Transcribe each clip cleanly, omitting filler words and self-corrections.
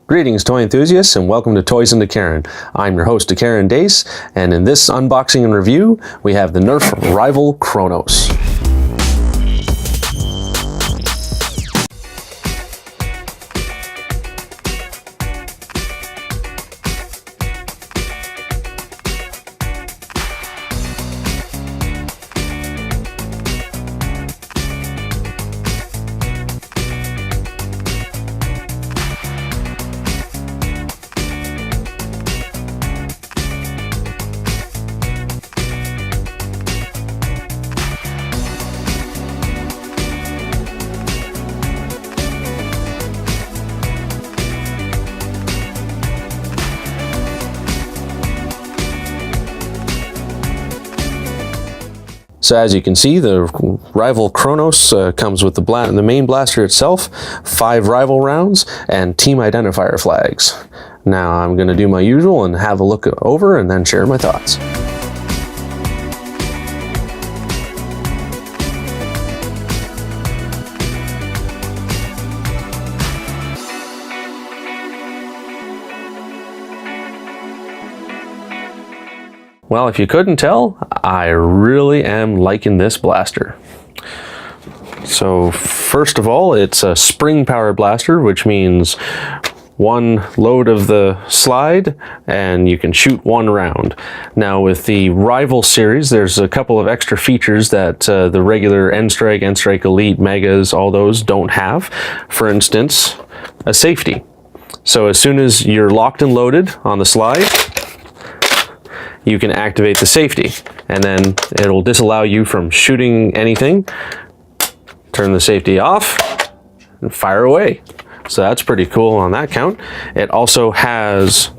Greetings, toy enthusiasts, and welcome to Toys and Tacarin. I'm your host, Tacarin Dace, and in this unboxing and review, we have the Nerf rival Kronos. So as you can see, the rival Kronos comes with the main blaster itself, 5 rival rounds, and team identifier flags. Now I'm going to do my usual and have a look over and then share my thoughts. Well, if you couldn't tell, I really am liking this blaster. So first of all, it's a spring power blaster, which means one load of the slide and you can shoot 1 round. Now with the rival series, there's a couple of extra features that the regular N-Strike, N-Strike Elite, Megas, all those don't have. For instance, a safety. So as soon as you're locked and loaded on the slide, you can activate the safety, and then it'll disallow you from shooting anything. Turn the safety off and fire away. So that's pretty cool on that count. It also has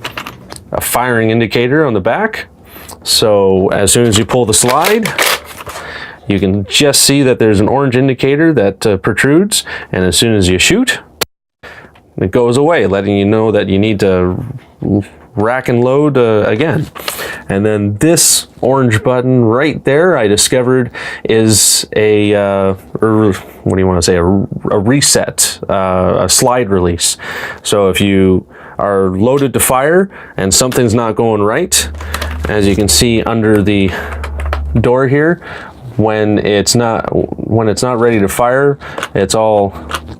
a firing indicator on the back. So as soon as you pull the slide, you can just see that there's an orange indicator that protrudes, and as soon as you shoot, it goes away, letting you know that you need to rack and load again. And then this orange button right there, I discovered is a what do you want to say, a reset, a slide release. So if you are loaded to fire and something's not going right, as you can see under the door here, when it's not ready to fire, it's all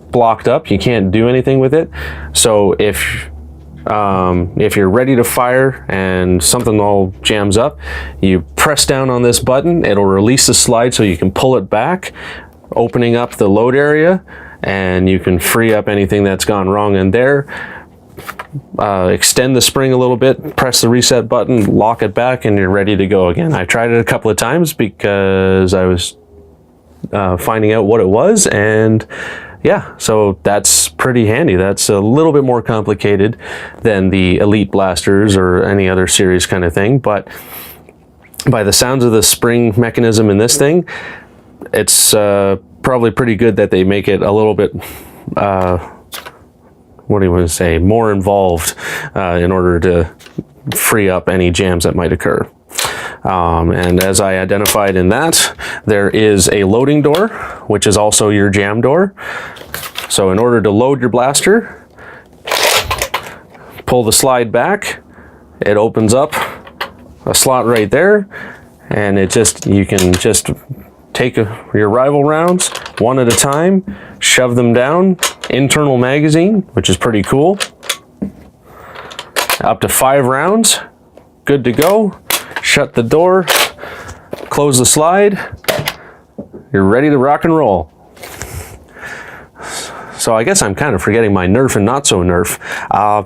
blocked up. You can't do anything with it. So if you're ready to fire and something all jams up, you press down on this button, it'll release the slide so you can pull it back, opening up the load area, and you can free up anything that's gone wrong in there. Extend the spring a little bit, press the reset button, lock it back, and you're ready to go again. I tried it a couple of times because I was finding out what it was, and yeah, so that's pretty handy. That's a little bit more complicated than the Elite blasters or any other series kind of thing, but by the sounds of the spring mechanism in this thing, it's probably pretty good that they make it a little bit, what do you want to say, more involved in order to free up any jams that might occur. And as I identified in that, there is a loading door, which is also your jam door. So in order to load your blaster, pull the slide back, it opens up a slot right there, and you can just take your rival rounds one at a time, shove them down, internal magazine, which is pretty cool. Up to 5 rounds, good to go. Shut the door, close the slide, you're ready to rock and roll. So I guess I'm kind of forgetting my Nerf and not so Nerf.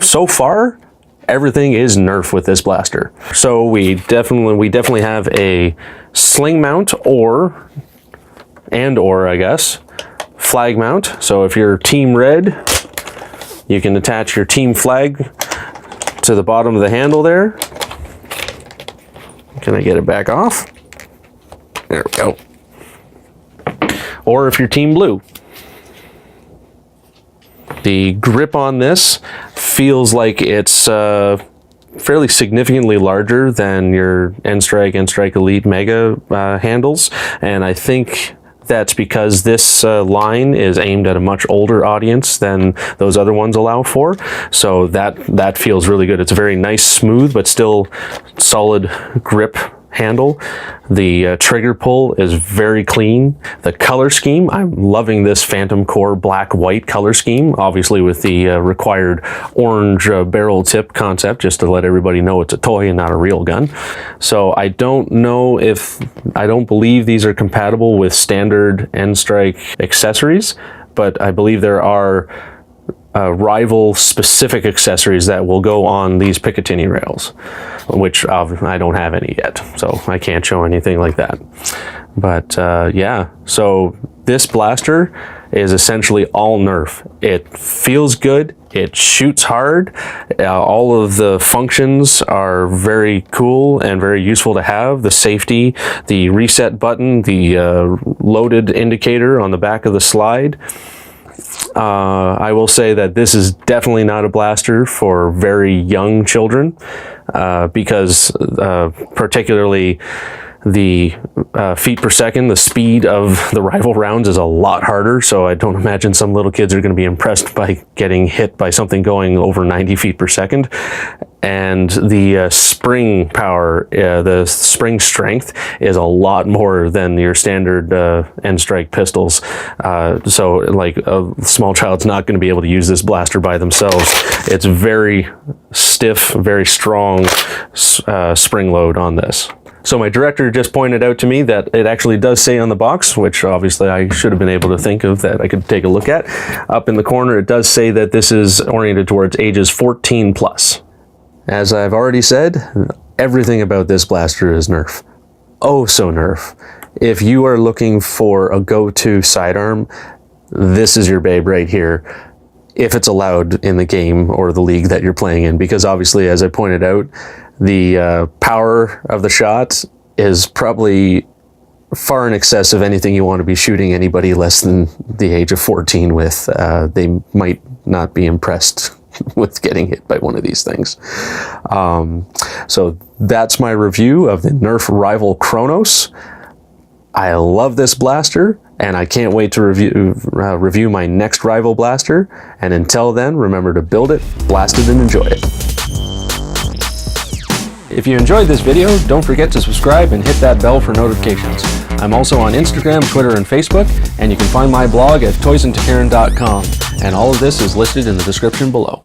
So far, everything is Nerf with this blaster. So we definitely have a sling mount or I guess, flag mount. So if you're team red, you can attach your team flag to the bottom of the handle there. Can I get it back off? There we go. Or if you're team blue. The grip on this feels like it's fairly significantly larger than your N-Strike, N-Strike Elite Mega handles, and I think that's because this line is aimed at a much older audience than those other ones allow for. So that feels really good. It's a very nice, smooth, but still solid grip handle. The trigger pull is very clean. The color scheme, I'm loving this Phantom Core black-white color scheme, obviously with the required orange barrel tip concept, just to let everybody know it's a toy and not a real gun. So I don't believe these are compatible with standard N-Strike accessories, but I believe there are rival specific accessories that will go on these Picatinny rails, which I don't have any yet, so I can't show anything like that. But yeah, so this blaster is essentially all Nerf. It feels good, it shoots hard, all of the functions are very cool and very useful to have. The safety, the reset button, the loaded indicator on the back of the slide. I will say that this is definitely not a blaster for very young children, because particularly the feet per second, the speed of the rival rounds is a lot harder, so I don't imagine some little kids are going to be impressed by getting hit by something going over 90 feet per second. And the spring power, the spring strength is a lot more than your standard N-Strike pistols. So like a small child's not going to be able to use this blaster by themselves. It's very stiff, very strong spring load on this. So my director just pointed out to me that it actually does say on the box, which obviously I should have been able to think of that I could take a look at. Up in the corner, it does say that this is oriented towards ages 14 plus. As I've already said, everything about this blaster is Nerf. Oh, so Nerf. If you are looking for a go-to sidearm, this is your babe right here, if it's allowed in the game or the league that you're playing in, because obviously, as I pointed out, the power of the shot is probably far in excess of anything you want to be shooting anybody less than the age of 14 with. They might not be impressed with getting hit by one of these things. So that's my review of the Nerf Rival Kronos. I love this blaster, and I can't wait to review my next Rival blaster. And until then, remember to build it, blast it, and enjoy it. If you enjoyed this video, don't forget to subscribe and hit that bell for notifications. I'm also on Instagram, Twitter, and Facebook, and you can find my blog at toysandtacarin.com, and all of this is listed in the description below.